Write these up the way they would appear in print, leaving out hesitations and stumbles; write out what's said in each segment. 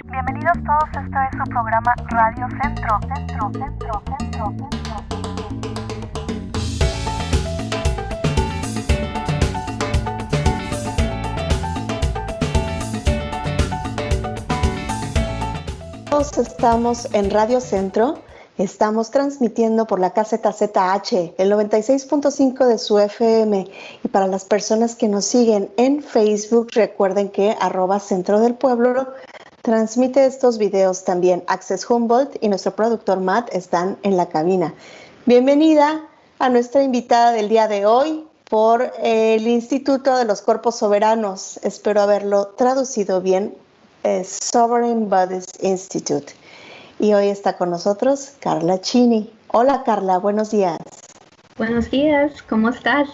Bienvenidos todos, esto es su programa Radio Centro. Todos estamos en Radio Centro, estamos transmitiendo por la KZZH, el 96.5 de su FM, y para las personas que nos siguen en Facebook, recuerden que @Centro del Pueblo transmite estos videos también. Access Humboldt y nuestro productor Matt están en la cabina. Bienvenida a nuestra invitada del día de hoy por el Instituto de los Cuerpos Soberanos. Espero haberlo traducido bien. Sovereign Bodies Institute. Y hoy está con nosotros Carla Chini. Hola Carla, buenos días. Buenos días, ¿cómo estás?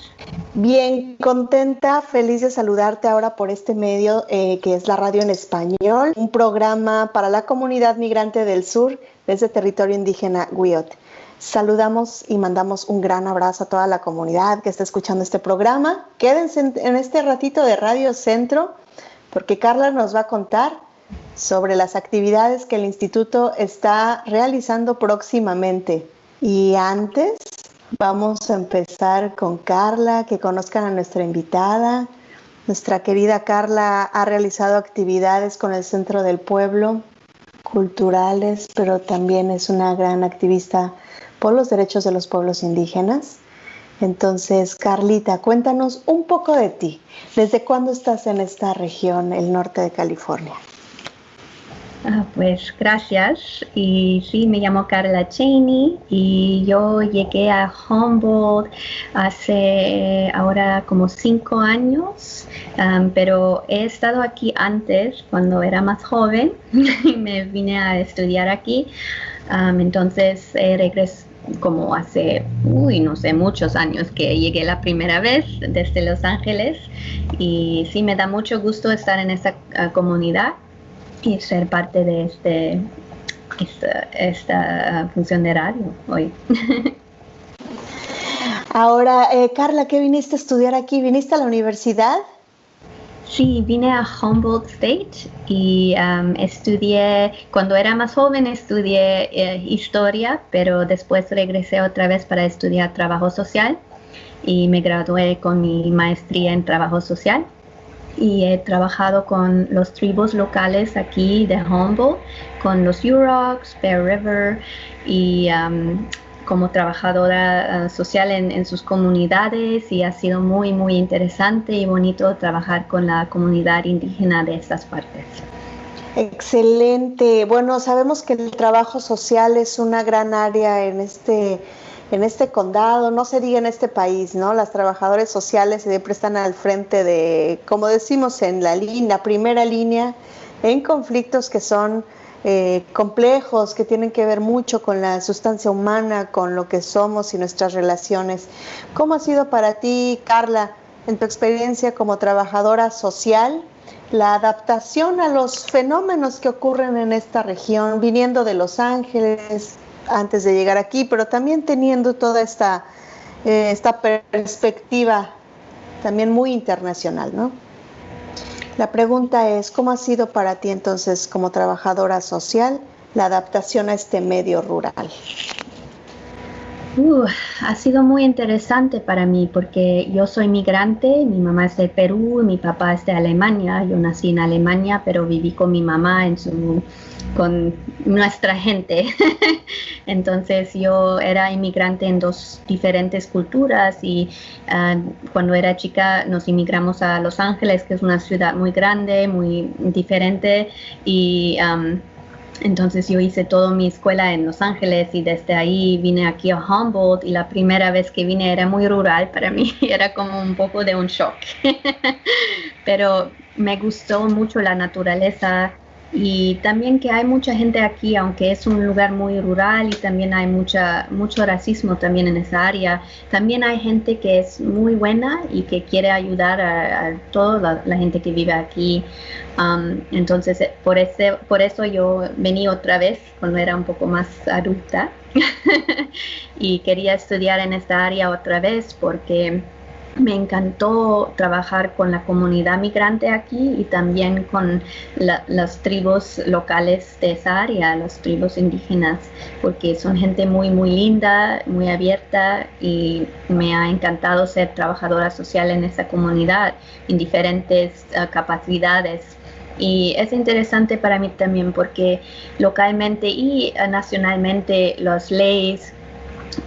Bien, contenta, feliz de saludarte ahora por este medio que es la radio en español, un programa para la comunidad migrante del sur desde territorio indígena Wiyot. Saludamos y mandamos un gran abrazo a toda la comunidad que está escuchando este programa. Quédense en este ratito de Radio Centro, porque Carla nos va a contar sobre las actividades que el instituto está realizando próximamente. Y antes vamos a empezar con Carla, que conozcan a nuestra invitada. Nuestra querida Carla ha realizado actividades con el Centro del Pueblo, culturales, pero también es una gran activista por los derechos de los pueblos indígenas. Entonces, Carlita, cuéntanos un poco de ti. ¿Desde cuándo estás en esta región, el norte de California? Pues gracias. Y sí, me llamo Carla Cheney y yo llegué a Humboldt hace ahora como 5 años, pero he estado aquí antes cuando era más joven y me vine a estudiar aquí. Entonces regresé como hace, no sé, muchos años que llegué la primera vez desde Los Ángeles, y sí, me da mucho gusto estar en esta comunidad y ser parte de esta función de radio hoy. Ahora, Carla, ¿qué viniste a estudiar aquí? ¿Viniste a la universidad? Sí, vine a Humboldt State y estudié, cuando era más joven estudié historia, pero después regresé otra vez para estudiar trabajo social y me gradué con mi maestría en trabajo social. Y he trabajado con los tribus locales aquí de Humboldt, con los Yuroks, Bear River, y como trabajadora social en sus comunidades, y ha sido muy, muy interesante y bonito trabajar con la comunidad indígena de estas partes. Excelente. Bueno, sabemos que el trabajo social es una gran área en este condado, no se diga en este país, ¿no? Las trabajadoras sociales siempre están al frente de, como decimos, en la primera línea, en conflictos que son complejos, que tienen que ver mucho con la sustancia humana, con lo que somos y nuestras relaciones. ¿Cómo ha sido para ti, Carla, en tu experiencia como trabajadora social, la adaptación a los fenómenos que ocurren en esta región, viniendo de Los Ángeles antes de llegar aquí, pero también teniendo toda esta perspectiva también muy internacional, ¿no? La pregunta es, ¿cómo ha sido para ti entonces como trabajadora social la adaptación a este medio rural? Ha sido muy interesante para mí porque yo soy migrante, mi mamá es de Perú y mi papá es de Alemania. Yo nací en Alemania, pero viví con mi mamá con nuestra gente. Entonces yo era inmigrante en 2 diferentes culturas y cuando era chica nos inmigramos a Los Ángeles, que es una ciudad muy grande, muy diferente, y entonces yo hice toda mi escuela en Los Ángeles y desde ahí vine aquí a Humboldt, y la primera vez que vine era muy rural para mí, era como un poco de un shock. Pero me gustó mucho la naturaleza y también que hay mucha gente aquí, aunque es un lugar muy rural y también hay mucho racismo también en esa área. También hay gente que es muy buena y que quiere ayudar a toda la gente que vive aquí. Entonces, por eso yo vení otra vez cuando era un poco más adulta y quería estudiar en esta área otra vez porque me encantó trabajar con la comunidad migrante aquí y también con las tribus locales de esa área, las tribus indígenas, porque son gente muy, muy linda, muy abierta y me ha encantado ser trabajadora social en esa comunidad en diferentes capacidades. Y es interesante para mí también porque localmente y nacionalmente las leyes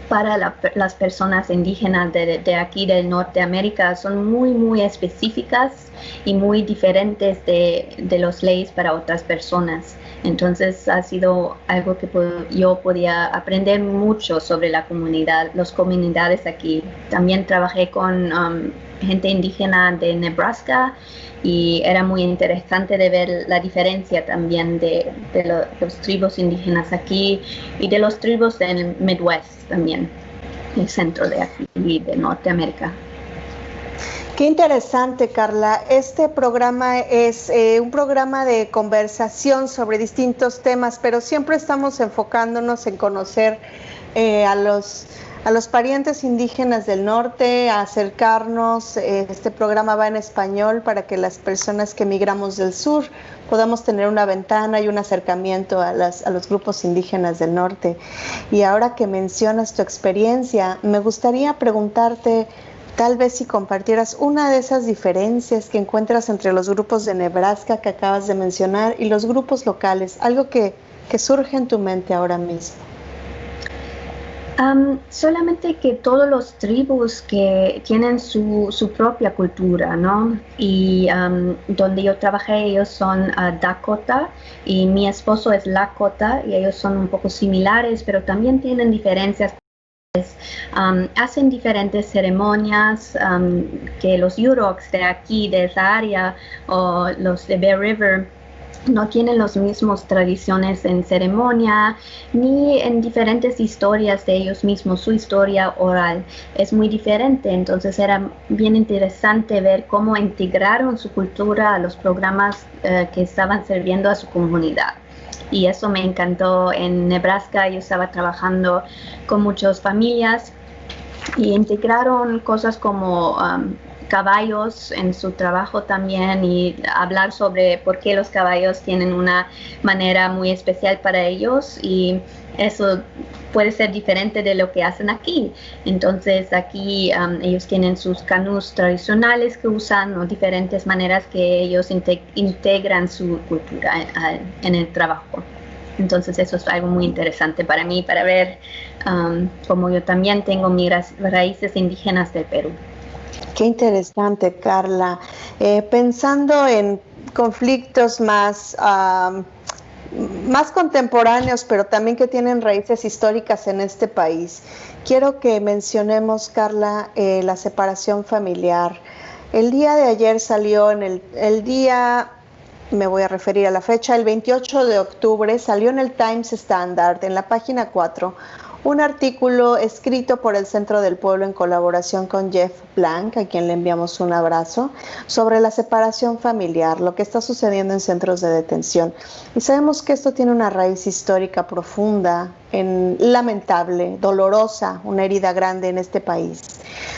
para las personas indígenas de aquí del Norteamérica son muy, muy específicas y muy diferentes de las leyes para otras personas. Entonces ha sido algo que yo podía aprender mucho sobre la comunidad, las comunidades aquí. También trabajé con gente indígena de Nebraska y era muy interesante de ver la diferencia también de los tribus indígenas aquí y de los tribus del Midwest también, el centro de aquí y de Norteamérica. Qué interesante, Carla. Este programa es un programa de conversación sobre distintos temas, pero siempre estamos enfocándonos en conocer a los parientes indígenas del norte, a acercarnos. Este programa va en español para que las personas que migramos del sur podamos tener una ventana y un acercamiento a los grupos indígenas del norte. Y ahora que mencionas tu experiencia, me gustaría preguntarte, tal vez si compartieras una de esas diferencias que encuentras entre los grupos de Nebraska que acabas de mencionar y los grupos locales, algo que surge en tu mente ahora mismo. Solamente que todos los tribus que tienen su propia cultura, ¿no? Y donde yo trabajé, ellos son Dakota y mi esposo es Lakota y ellos son un poco similares, pero también tienen diferencias. Hacen diferentes ceremonias que los Yuroks de aquí, de esa área, o los de Bear River, no tienen las mismas tradiciones en ceremonia ni en diferentes historias de ellos mismos. Su historia oral es muy diferente, entonces era bien interesante ver cómo integraron su cultura a los programas que estaban sirviendo a su comunidad. Y eso me encantó. En Nebraska yo estaba trabajando con muchas familias y integraron cosas como caballos en su trabajo también y hablar sobre por qué los caballos tienen una manera muy especial para ellos y eso puede ser diferente de lo que hacen aquí. Entonces aquí ellos tienen sus canús tradicionales que usan o diferentes maneras que ellos integran su cultura en el trabajo. Entonces eso es algo muy interesante para mí, para ver cómo yo también tengo mis raíces indígenas del Perú. Qué interesante, Carla. Pensando en conflictos más contemporáneos, pero también que tienen raíces históricas en este país, quiero que mencionemos, Carla, la separación familiar. El día de ayer salió el día, me voy a referir a la fecha, el 28 de octubre, salió en el Times Standard, en la página 4, un artículo escrito por el Centro del Pueblo en colaboración con Jeff Blank, a quien le enviamos un abrazo, sobre la separación familiar, lo que está sucediendo en centros de detención. Y sabemos que esto tiene una raíz histórica profunda, lamentable, dolorosa, una herida grande en este país.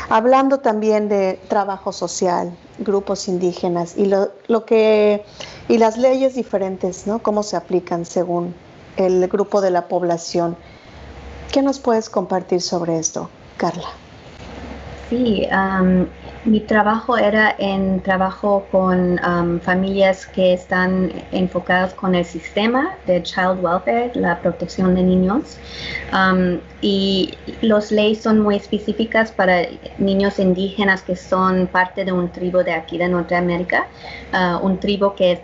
Hablando también de trabajo social, grupos indígenas y las leyes diferentes, ¿no? Cómo se aplican según el grupo de la población. ¿Qué nos puedes compartir sobre esto, Carla? Sí, mi trabajo era en trabajo con familias que están enfocadas con el sistema de Child Welfare, la protección de niños. Y las leyes son muy específicas para niños indígenas que son parte de un tribu de aquí de Norteamérica, un tribu que es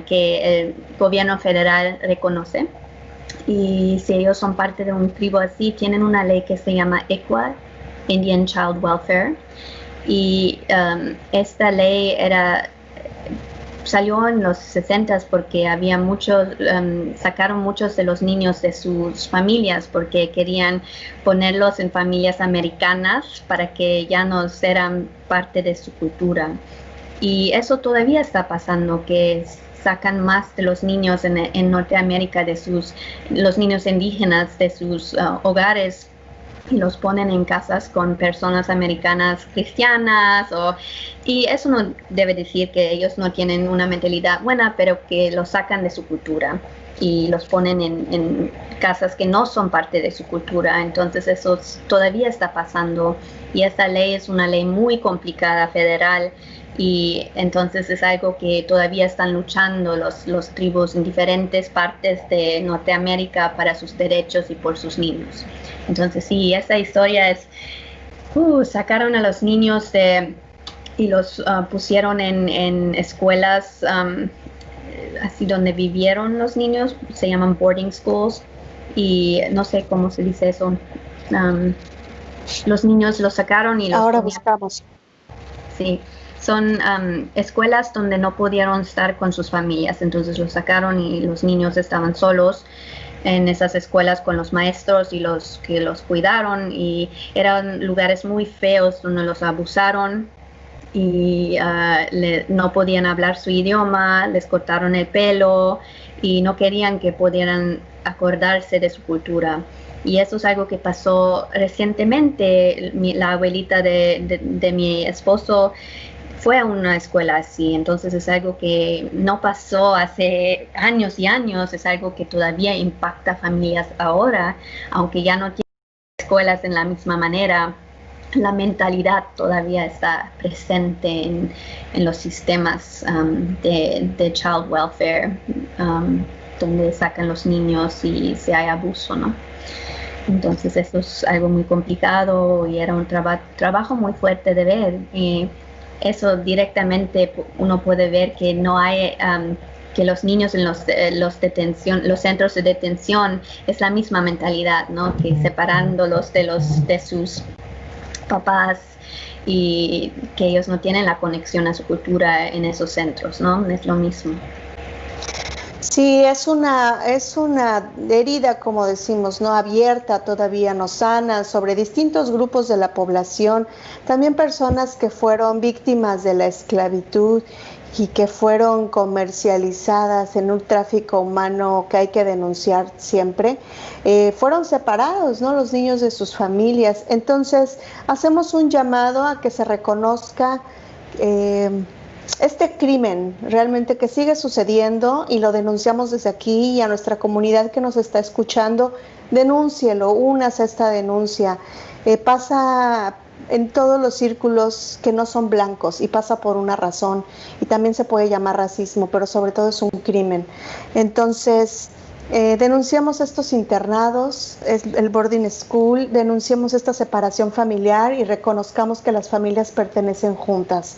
que el gobierno federal reconoce. Y si ellos son parte de un tribu así, tienen una ley que se llama ICWA, Indian Child Welfare, y esta ley salió en los 60s porque había sacaron muchos de los niños de sus familias porque querían ponerlos en familias americanas para que ya no eran parte de su cultura. Y eso todavía está pasando, que sacan más de los niños en Norteamérica, los niños indígenas de sus hogares y los ponen en casas con personas americanas cristianas, y eso no debe decir que ellos no tienen una mentalidad buena, pero que los sacan de su cultura y los ponen en casas que no son parte de su cultura. Entonces eso todavía está pasando, y esta ley es una ley muy complicada federal, y entonces es algo que todavía están luchando los tribus en diferentes partes de Norteamérica para sus derechos y por sus niños. Entonces sí, esa historia es, sacaron a los niños y los pusieron en escuelas así donde vivieron los niños, se llaman boarding schools, y no sé cómo se dice eso. Los niños los sacaron y los ahora buscamos. Sí, son escuelas donde no pudieron estar con sus familias, entonces los sacaron y los niños estaban solos en esas escuelas con los maestros y los que los cuidaron, y eran lugares muy feos donde los abusaron y no podían hablar su idioma, les cortaron el pelo y no querían que pudieran acordarse de su cultura. Y eso es algo que pasó recientemente. La abuelita de mi esposo fue a una escuela así, entonces es algo que no pasó hace años y años, es algo que todavía impacta a familias ahora, aunque ya no tienen escuelas en la misma manera. La mentalidad todavía está presente en los sistemas de child welfare, donde sacan los niños y si hay abuso, ¿no? Entonces eso es algo muy complicado y era un trabajo muy fuerte de ver. Y eso directamente uno puede ver que no hay, que los niños en los centros de detención es la misma mentalidad, ¿no? Que separándolos de sus papás, y que ellos no tienen la conexión a su cultura en esos centros, ¿no? Es lo mismo. Sí, es una herida, como decimos, no abierta, todavía no sana, sobre distintos grupos de la población, también personas que fueron víctimas de la esclavitud y que fueron comercializadas en un tráfico humano que hay que denunciar siempre, fueron separados, ¿no?, los niños de sus familias. Entonces, hacemos un llamado a que se reconozca este crimen realmente que sigue sucediendo, y lo denunciamos desde aquí, y a nuestra comunidad que nos está escuchando, denúncielo, únase a esta denuncia. Pasa en todos los círculos que no son blancos y pasa por una razón, y también se puede llamar racismo, pero sobre todo es un crimen. Entonces, denunciamos estos internados, el boarding school, denunciamos esta separación familiar y reconozcamos que las familias pertenecen juntas.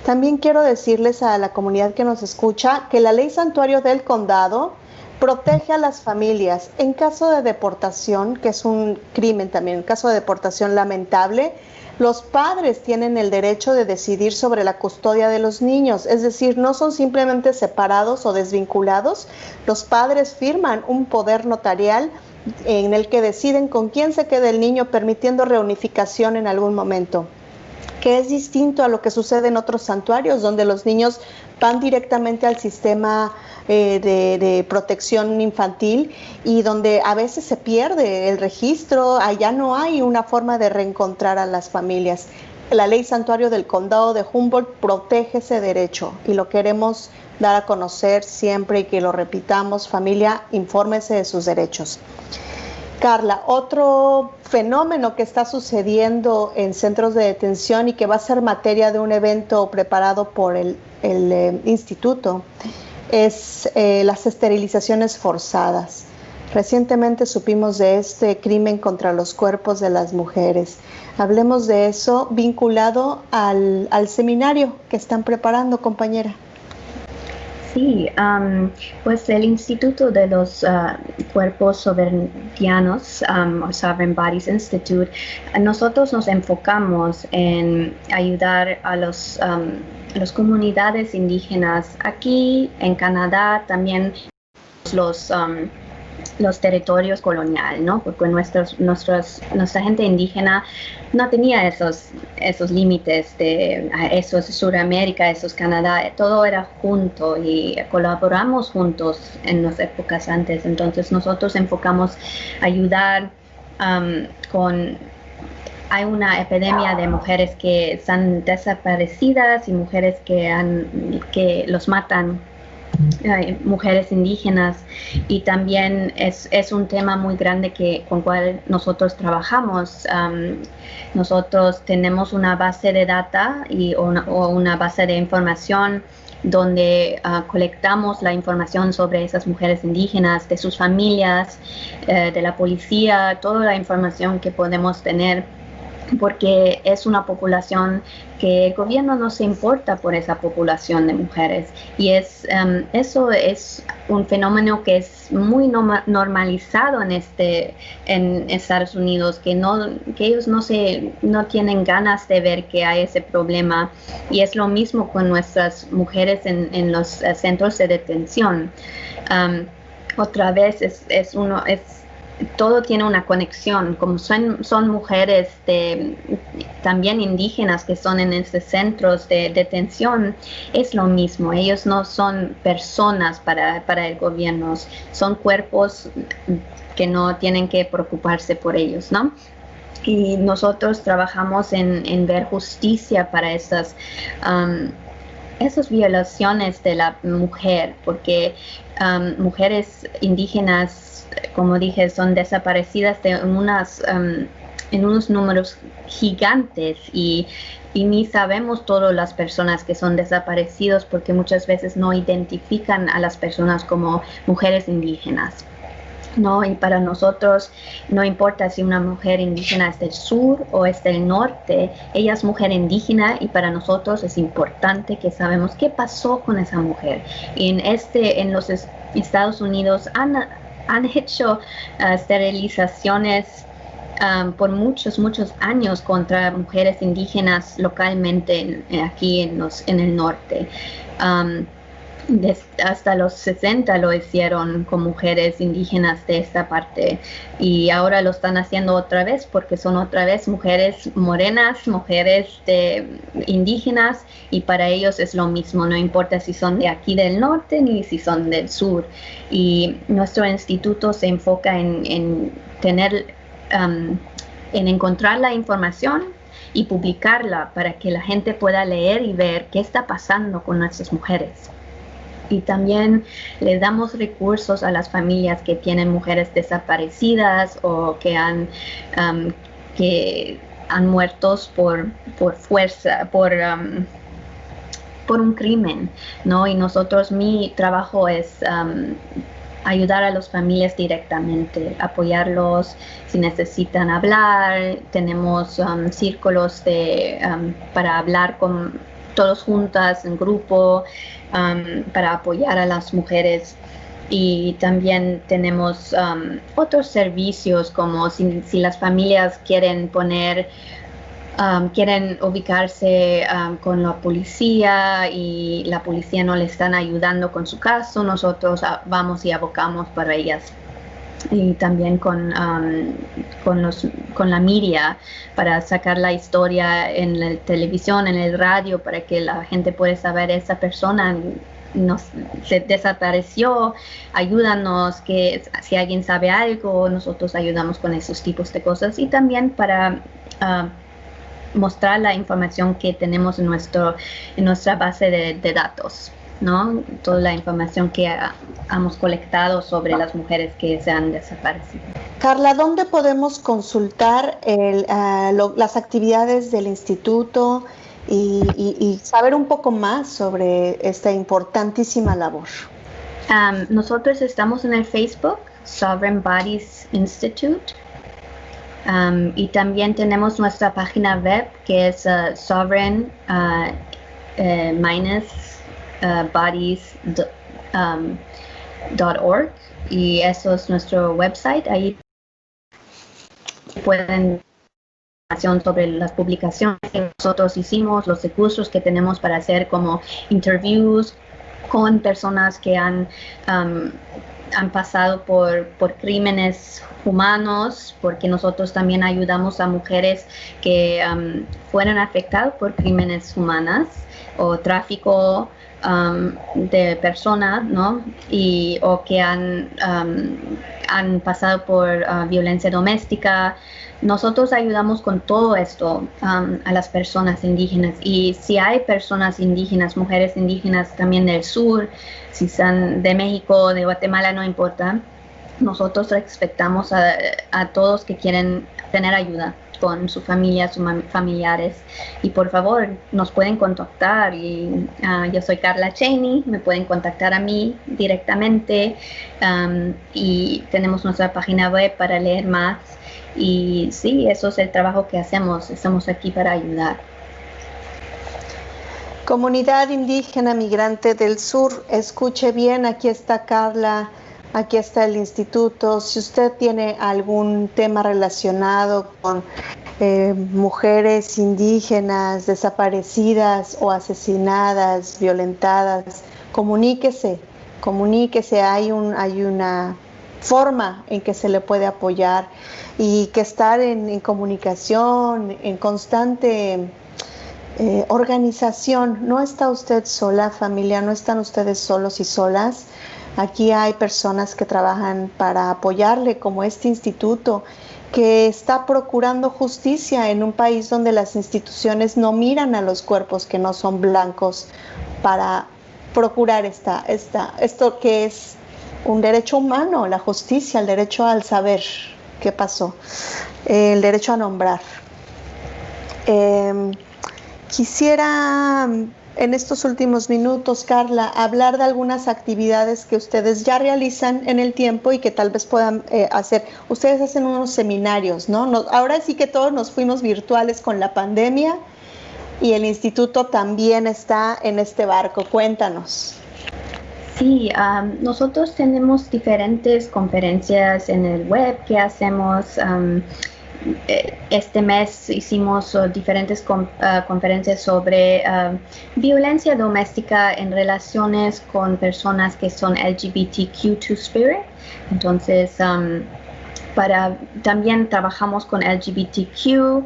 También quiero decirles a la comunidad que nos escucha que la ley santuario del condado protege a las familias en caso de deportación, que es un crimen también, en caso de deportación lamentable. Los padres tienen el derecho de decidir sobre la custodia de los niños, es decir, no son simplemente separados o desvinculados. Los padres firman un poder notarial en el que deciden con quién se queda el niño, permitiendo reunificación en algún momento, que es distinto a lo que sucede en otros santuarios, donde los niños van directamente al sistema de protección infantil, y donde a veces se pierde el registro. Allá no hay una forma de reencontrar a las familias. La ley santuario del condado de Humboldt protege ese derecho, y lo queremos dar a conocer siempre, y que lo repitamos. Familia, infórmese de sus derechos. Carla, otro fenómeno que está sucediendo en centros de detención y que va a ser materia de un evento preparado por el instituto es las esterilizaciones forzadas. Recientemente supimos de este crimen contra los cuerpos de las mujeres. Hablemos de eso vinculado al seminario que están preparando, compañera. Sí, pues el Instituto de los Cuerpos Soberanianos, Sovereign Bodies Institute, nosotros nos enfocamos en ayudar a las comunidades indígenas aquí en Canadá, también los territorios coloniales, ¿no? Porque nuestra gente indígena no tenía esos límites eso es Sudamérica, eso es Canadá, todo era junto, y colaboramos juntos en las épocas antes. Entonces nosotros enfocamos a ayudar hay una epidemia de mujeres que están desaparecidas y mujeres que los matan, mujeres indígenas, y también es un tema muy grande con cual nosotros trabajamos. Nosotros tenemos una base de data o una base de información donde colectamos la información sobre esas mujeres indígenas, de sus familias, de la policía, toda la información que podemos tener, porque es una población que el gobierno no se importa por esa población de mujeres, y eso es un fenómeno que es muy normalizado en Estados Unidos, que ellos no tienen ganas de ver que hay ese problema, y es lo mismo con nuestras mujeres en los centros de detención. Otra vez todo tiene una conexión, como son mujeres también indígenas que son en estos centros de detención, es lo mismo. Ellos no son personas para el gobierno, son cuerpos que no tienen que preocuparse por ellos, ¿no? Y nosotros trabajamos en ver justicia para esas violaciones de la mujer, porque mujeres indígenas, como dije, son desaparecidas en unos números gigantes, y ni sabemos todas las personas que son desaparecidos, porque muchas veces no identifican a las personas como mujeres indígenas, ¿no? Y para nosotros no importa si una mujer indígena es del sur o es del norte, ella es mujer indígena, y para nosotros es importante que sabemos qué pasó con esa mujer. Y en los Estados Unidos han hecho esterilizaciones por muchos años contra mujeres indígenas localmente aquí en el norte. Hasta los 60 lo hicieron con mujeres indígenas de esta parte, y ahora lo están haciendo otra vez, porque son otra vez mujeres morenas, mujeres indígenas, y para ellos es lo mismo, no importa si son de aquí del norte ni si son del sur. Y nuestro instituto se enfoca en encontrar la información y publicarla para que la gente pueda leer y ver qué está pasando con nuestras mujeres. Y también les damos recursos a las familias que tienen mujeres desaparecidas o que han muerto por fuerza, por un crimen, ¿no? Y mi trabajo es ayudar a las familias directamente, apoyarlos si necesitan hablar. Tenemos círculos para hablar con todos juntas en grupo, para apoyar a las mujeres. Y también tenemos otros servicios, como si las familias quieren ubicarse con la policía y la policía no le están ayudando con su caso, nosotros vamos y abocamos para ellas. Y también con la media, para sacar la historia en la televisión, en el radio, para que la gente pueda saber esa persona se desapareció, ayúdanos, que si alguien sabe algo, nosotros ayudamos con esos tipos de cosas. Y también para mostrar la información que tenemos en nuestra base de datos, ¿no? Toda la información que hemos colectado sobre las mujeres que se han desaparecido. Carla, ¿dónde podemos consultar las actividades del instituto y saber un poco más sobre esta importantísima labor? Nosotros estamos en el Facebook, Sovereign Bodies Institute, y también tenemos nuestra página web, que es sovereign bodies.org, y eso es nuestro website. Ahí pueden información sobre las publicaciones que nosotros hicimos, los recursos que tenemos para hacer, como interviews con personas que han pasado por crímenes humanos, porque nosotros también ayudamos a mujeres que fueron afectadas por crímenes humanos o tráfico de personas, ¿no? O que han pasado por violencia doméstica. Nosotros ayudamos con todo esto a las personas indígenas, y si hay personas indígenas, mujeres indígenas también del sur, si son de México, de Guatemala, no importa, nosotros respetamos a todos que quieren tener ayuda con su familia, sus familiares, y por favor nos pueden contactar. Y yo soy Carla Cheney, me pueden contactar a mí directamente, y tenemos nuestra página web para leer más. Y sí, eso es el trabajo que hacemos, estamos aquí para ayudar. Comunidad indígena migrante del sur, escuche bien, aquí está Carla, aquí está el instituto. Si usted tiene algún tema relacionado con mujeres indígenas desaparecidas o asesinadas, violentadas, comuníquese, hay una forma en que se le puede apoyar, y que estar en comunicación, en constante organización. No está usted sola, familia, no están ustedes solos y solas. Aquí hay personas que trabajan para apoyarle, como este instituto, que está procurando justicia en un país donde las instituciones no miran a los cuerpos que no son blancos, para procurar esto que es un derecho humano, la justicia, el derecho al saber qué pasó, el derecho a nombrar. Quisiera en estos últimos minutos, Carla, hablar de algunas actividades que ustedes ya realizan en el tiempo y que tal vez puedan hacer. Ustedes hacen unos seminarios, ¿no? Ahora sí que todos nos fuimos virtuales con la pandemia, y el instituto también está en este barco. Cuéntanos. Sí, nosotros tenemos diferentes conferencias en el web que hacemos. Este mes hicimos diferentes conferencias sobre violencia doméstica en relaciones con personas que son LGBTQ Two-Spirit. Entonces, también trabajamos con LGBTQ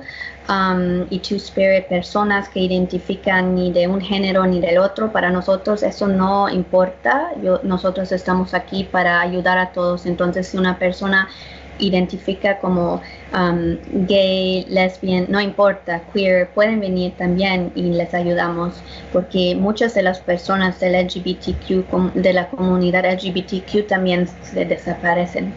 y Two-Spirit, personas que identifican ni de un género ni del otro. Para nosotros eso no importa. Nosotros estamos aquí para ayudar a todos. Entonces, si una persona identifica como gay, lesbian, no importa, queer, pueden venir también y les ayudamos, porque muchas de las personas del LGBTQ, de la comunidad LGBTQ, también se desaparecen.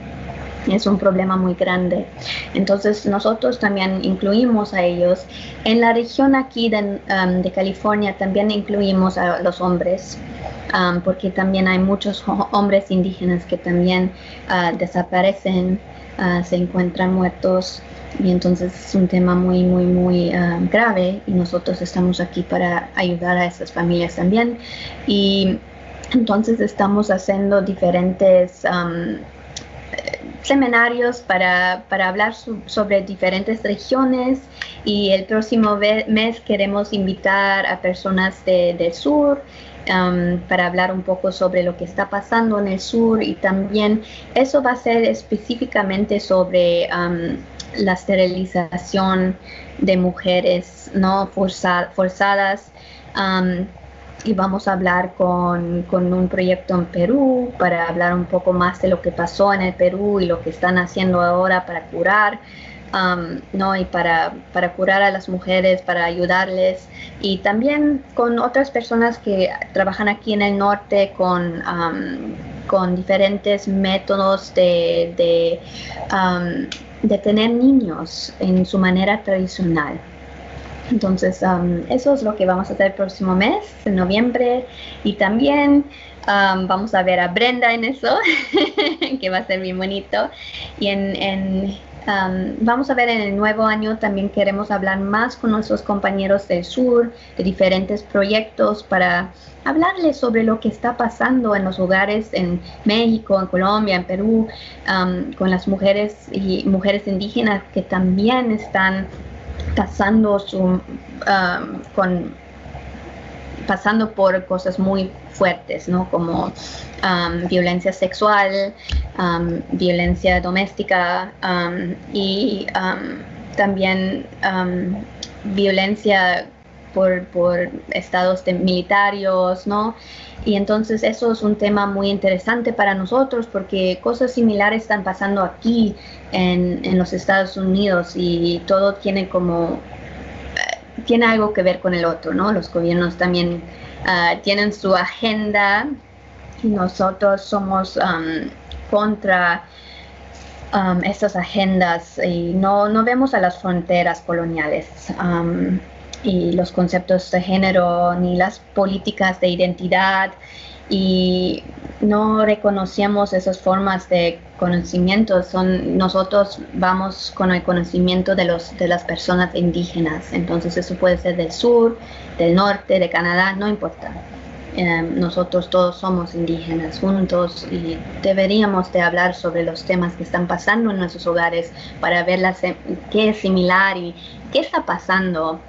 Es un problema muy grande. Entonces nosotros también incluimos a ellos. En la región aquí de California también incluimos a los hombres, porque también hay muchos hombres indígenas que también desaparecen, se encuentran muertos, y entonces es un tema muy, muy, muy grave, y nosotros estamos aquí para ayudar a esas familias también. Y entonces estamos haciendo diferentes seminarios para hablar sobre diferentes regiones, y el próximo mes queremos invitar a personas del sur para hablar un poco sobre lo que está pasando en el sur, y también eso va a ser específicamente sobre la esterilización de mujeres no forzadas. Y vamos a hablar con un proyecto en Perú para hablar un poco más de lo que pasó en el Perú y lo que están haciendo ahora para curar, y para curar a las mujeres, para ayudarles, y también con otras personas que trabajan aquí en el norte con diferentes métodos de tener niños en su manera tradicional. Entonces, eso es lo que vamos a hacer el próximo mes, en noviembre, y también vamos a ver a Brenda en eso, que va a ser bien bonito. Y vamos a ver en el nuevo año, también queremos hablar más con nuestros compañeros del sur, de diferentes proyectos, para hablarles sobre lo que está pasando en los hogares en México, en Colombia, en Perú, con las mujeres y mujeres indígenas que también están pasando por cosas muy fuertes, ¿no? Como violencia sexual, violencia doméstica, y también violencia por estados militares, ¿no? Y entonces eso es un tema muy interesante para nosotros porque cosas similares están pasando aquí en los Estados Unidos y todo tiene tiene algo que ver con el otro, ¿no? Los gobiernos también tienen su agenda y nosotros somos contra estas agendas y no vemos a las fronteras coloniales y los conceptos de género ni las políticas de identidad y no reconocemos esas formas de conocimiento. Nosotros vamos con el conocimiento de las personas indígenas, entonces eso puede ser del sur, del norte, de Canadá, no importa. Nosotros todos somos indígenas juntos y deberíamos de hablar sobre los temas que están pasando en nuestros hogares para ver qué es similar y qué está pasando.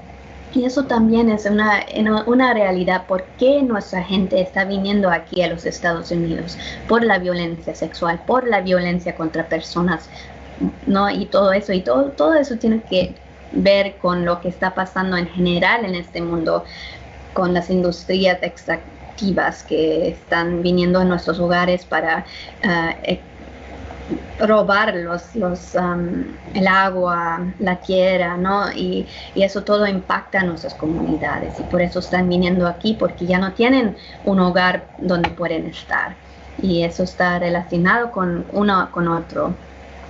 Y eso también es una realidad. ¿Por qué nuestra gente está viniendo aquí a los Estados Unidos? Por la violencia sexual, por la violencia contra personas, ¿no? Y todo eso. Y todo eso tiene que ver con lo que está pasando en general en este mundo, con las industrias extractivas que están viniendo a nuestros hogares para robar el agua, la tierra, ¿no? Y eso todo impacta a nuestras comunidades y por eso están viniendo aquí porque ya no tienen un hogar donde pueden estar y eso está relacionado con uno con otro.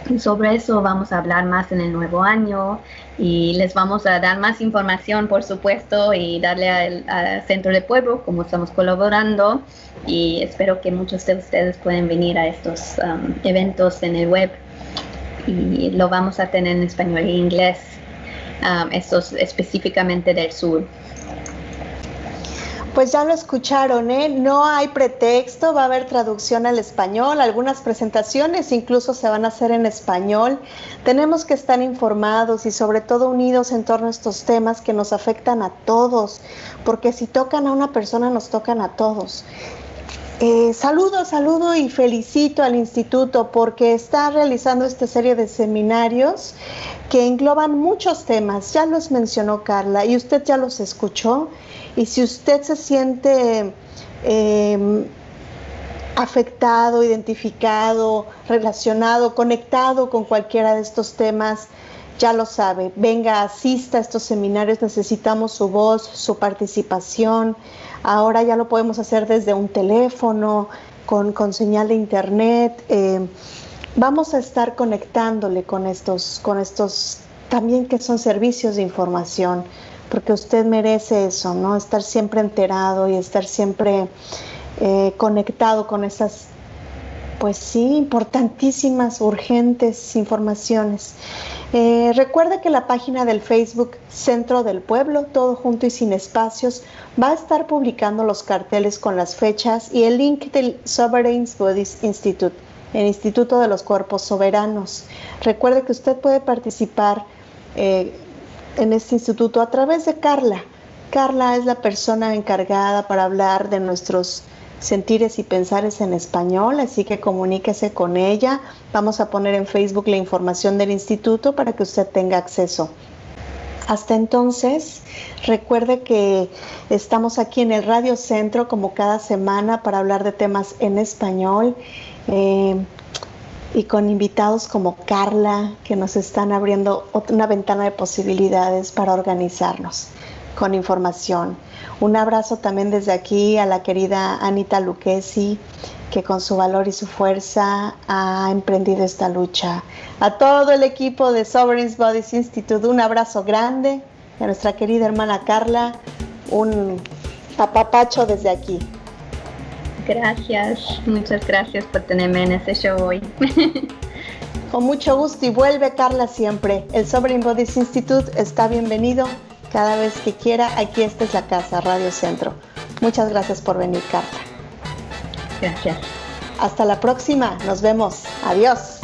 Y sobre eso vamos a hablar más en el nuevo año y les vamos a dar más información, por supuesto, y darle al Centro del Pueblo como estamos colaborando y espero que muchos de ustedes pueden venir a estos eventos en el web y lo vamos a tener en español e inglés, estos específicamente del sur. Pues ya lo escucharon, ¿eh? No hay pretexto, va a haber traducción al español, algunas presentaciones incluso se van a hacer en español. Tenemos que estar informados y sobre todo unidos en torno a estos temas que nos afectan a todos, porque si tocan a una persona nos tocan a todos. Saludo y felicito al instituto porque está realizando esta serie de seminarios que engloban muchos temas. Ya los mencionó Carla y usted ya los escuchó. Y si usted se siente afectado, identificado, relacionado, conectado con cualquiera de estos temas, ya lo sabe. Venga, asista a estos seminarios, necesitamos su voz, su participación. Ahora ya lo podemos hacer desde un teléfono, con señal de internet. Vamos a estar conectándole con estos también que son servicios de información, porque usted merece eso, ¿no? Estar siempre enterado y estar siempre conectado con esas, pues sí, importantísimas, urgentes informaciones. Recuerda que la página del Facebook Centro del Pueblo, todo junto y sin espacios, va a estar publicando los carteles con las fechas y el link del Sovereign Bodies Institute, el Instituto de los Cuerpos Soberanos. Recuerde que usted puede participar en este instituto a través de Carla. Carla es la persona encargada para hablar de nuestros sentires y pensares en español, así que comuníquese con ella. Vamos a poner en Facebook la información del instituto para que usted tenga acceso. Hasta entonces, recuerde que estamos aquí en el Radio Centro como cada semana para hablar de temas en español y con invitados como Carla que nos están abriendo una ventana de posibilidades para organizarnos con información. Un abrazo también desde aquí a la querida Anita Lucchesi, que con su valor y su fuerza ha emprendido esta lucha. A todo el equipo de Sovereign Bodies Institute, un abrazo grande. Y a nuestra querida hermana Carla, un apapacho desde aquí. Gracias, muchas gracias por tenerme en este show hoy. Con mucho gusto y vuelve Carla siempre. El Sovereign Bodies Institute está bienvenido cada vez que quiera. Aquí esta es la casa, Radio Centro. Muchas gracias por venir, Carla. Gracias. Hasta la próxima. Nos vemos. Adiós.